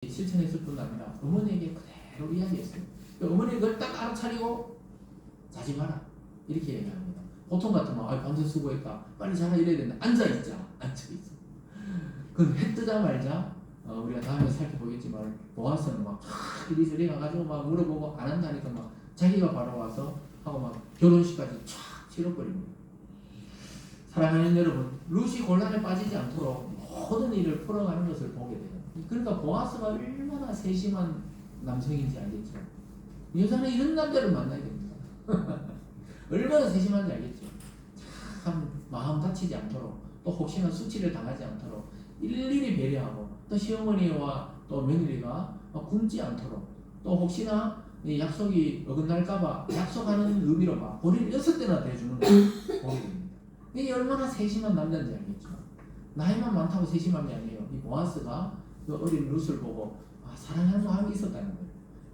실천했을 뿐 아니라 어머니에게 그대로 이야기했어요. 어머니가 그걸 딱 알아차리고 자지 마라 이렇게 얘기합니다. 보통 같으면 반드 수고했다 빨리 자라 이래야 되는데 앉아있자. 앉아있어. 그건 해 뜨자 말자 우리가 다음에 살펴보겠지만 보아스는 막 이리저리 가가지고 막 물어보고 안 한다니까 막 자기가 바로 와서 하고 막 결혼식까지 촥 치러버립니다. 사랑하는 여러분, 룻이 곤란에 빠지지 않도록 모든 일을 풀어가는 것을 보게 돼요. 그러니까 보아스가 얼마나 세심한 남성인지 알겠죠. 여자는 이런 남자를 만나야 됩니다. 얼마나 세심한지 알겠죠. 참 마음 다치지 않도록 또 혹시나 수치를 당하지 않도록 일일이 배려하고 또 시어머니와 또 며느리가 굶지 않도록 또 혹시나 약속이 어긋날까봐 약속하는 의미로 막 보리를 6대나 대주는 걸 보게 됩니다. 이게 얼마나 세심한 남자인지 알겠죠. 나이만 많다고 세심한 게 아니에요. 이 보아스가 그 어린 룻을 보고 사랑하는 마음이 있었다는 거예요.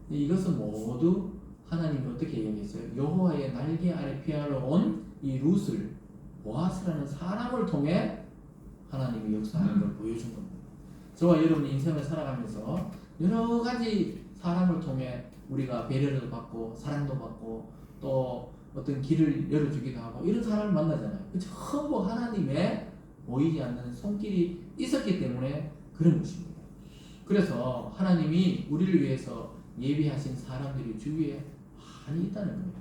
이것은 모두 하나님이 어떻게 얘기했어요? 여호와의 날개 아래 피하러 온 이 룻을 보아스라는 사람을 통해 하나님이 역사하는 걸 보여준 겁니다. 저와 여러분이 인생을 살아가면서 여러 가지 사람을 통해 우리가 배려를 받고 사랑도 받고 또 어떤 길을 열어주기도 하고 이런 사람을 만나잖아요. 전부 하나님의 보이지 않는 손길이 있었기 때문에 그런 것입니다. 그래서 하나님이 우리를 위해서 예비하신 사람들이 주위에 많이 있다는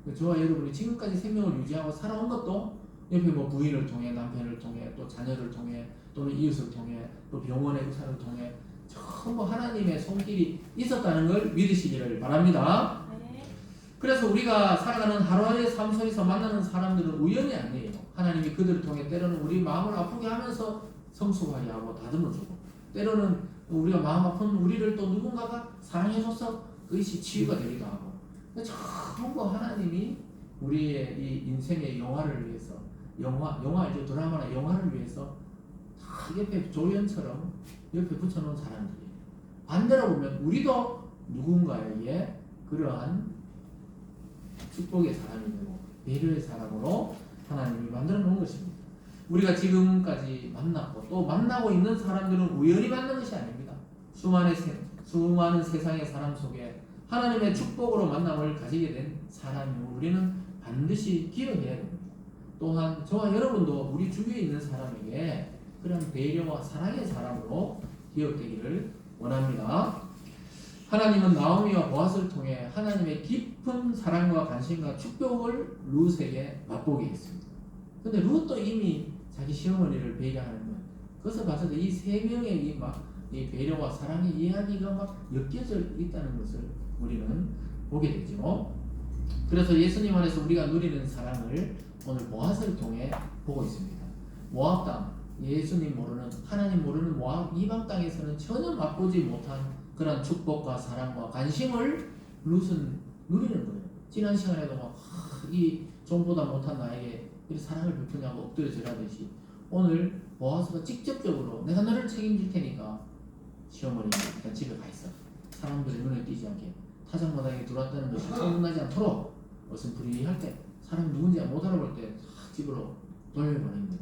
거예요. 저와 여러분이 지금까지 생명을 유지하고 살아온 것도 옆에 부인을 통해 남편을 통해 또 자녀를 통해 또는 이웃을 통해 또 병원의 의사를 통해 전부 하나님의 손길이 있었다는 걸 믿으시기를 바랍니다. 그래서 우리가 살아가는 하루하루의 삶 속에서 만나는 사람들은 우연이 아니에요. 하나님이 그들을 통해 때로는 우리 마음을 아프게 하면서 성숙하게 하고 다듬어주고 때로는 우리가 마음 아픈 우리를 또 누군가가 사랑해줘서 그것이 치유가 되기도 하고 전부 하나님이 우리의 이 인생의 영화를 위해서 영화 알죠? 드라마나 영화를 위해서 다 옆에 조연처럼 옆에 붙여놓은 사람들이에요. 반대로 보면 우리도 누군가에게 그러한 축복의 사람이 되고 배려의 사람으로 하나님이 만들어 놓은 것입니다. 우리가 지금까지 만났고 또 만나고 있는 사람들은 우연히 만난 것이 아닙니다. 수많은 세상의 사람 속에 하나님의 축복으로 만남을 가지게 된 사람이고 우리는 반드시 기억해야 됩니다. 또한 저와 여러분도 우리 주위에 있는 사람에게 그런 배려와 사랑의 사람으로 기억되기를 원합니다. 하나님은 나오미와 보아스를 통해 하나님의 깊은 사랑과 관심과 축복을 룻에게 맛보게 했습니다. 근데 룻도 이미 자기 시어머니를 배려하는 거예요. 그것을 봐서도 이 세 명의 이 배려와 사랑의 이야기가 막 엮여져 있다는 것을 우리는 보게 되죠. 그래서 예수님 안에서 우리가 누리는 사랑을 오늘 보아스를 통해 보고 있습니다. 모압 땅, 예수님 모르는 하나님 모르는 모압 이방 땅에서는 전혀 맛보지 못한 그런 축복과 사랑과 관심을 룻은 누리는 거예요. 지난 시간에도 이 종보다 못한 나에게 이렇게 사랑을 베푸냐고 엎드려 절하듯이 오늘 보아스가 직접적으로 내가 너를 책임질 테니까 시어머니 일단 집에 가 있어. 사람들의 눈에 띄지 않게 타작마당에 들어왔다는 것이 소문나지 않도록 어슴푸리할 때 사람이 누군지 못 알아볼 때 집으로 돌려보냅니다.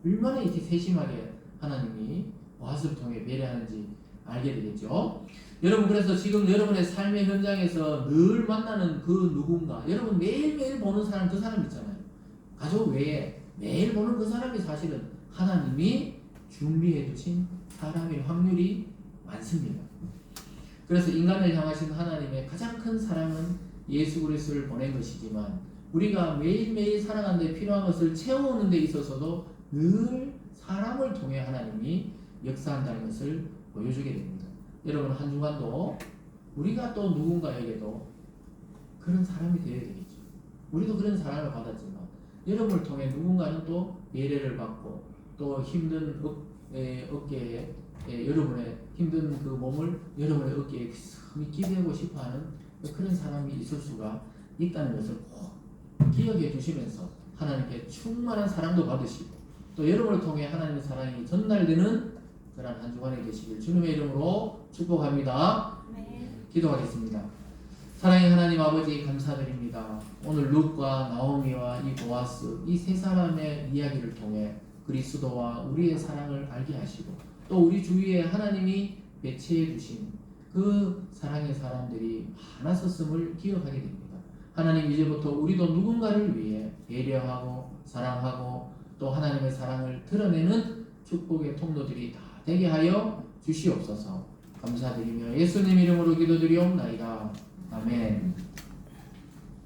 얼마나 이렇게 세심하게 하나님이 보아스를 통해 배려하는지 알게 되겠죠. 여러분 그래서 지금 여러분의 삶의 현장에서 늘 만나는 그 누군가 여러분 매일매일 보는 사람 그 사람 있잖아요. 가족 외에 매일 보는 그 사람이 사실은 하나님이 준비해 두신 사람일 확률이 많습니다. 그래서 인간을 향하신 하나님의 가장 큰 사랑은 예수 그리스도를 보낸 것이지만 우리가 매일매일 살아가는 데 필요한 것을 채워오는 데 있어서도 늘 사람을 통해 하나님이 역사한다는 것을 보여주게 됩니다. 여러분 한 주간도 우리가 또 누군가에게도 그런 사람이 되어야 되겠죠. 우리도 그런 사랑을 받았지만 여러분을 통해 누군가는 또 예배를 받고 또 힘든 어깨에 여러분의 힘든 그 몸을 여러분의 어깨에 기대고 싶어하는 그런 사람이 있을 수가 있다는 것을 꼭 기억해 주시면서 하나님께 충만한 사랑도 받으시고 또 여러분을 통해 하나님의 사랑이 전달되는 그런 한 주간이 되시길 주님의 이름으로 축복합니다. 기도하겠습니다. 사랑의 하나님 아버지 감사드립니다. 오늘 룻과 나오미와 이 보아스 이 세 사람의 이야기를 통해 그리스도와 우리의 사랑을 알게 하시고 또 우리 주위에 하나님이 배치해 주신 그 사랑의 사람들이 많았었음을 기억하게 됩니다. 하나님 이제부터 우리도 누군가를 위해 배려하고 사랑하고 또 하나님의 사랑을 드러내는 축복의 통로들이 다 되게 하여 주시옵소서. 감사드리며 예수님 이름으로 기도드리옵나이다. 아멘.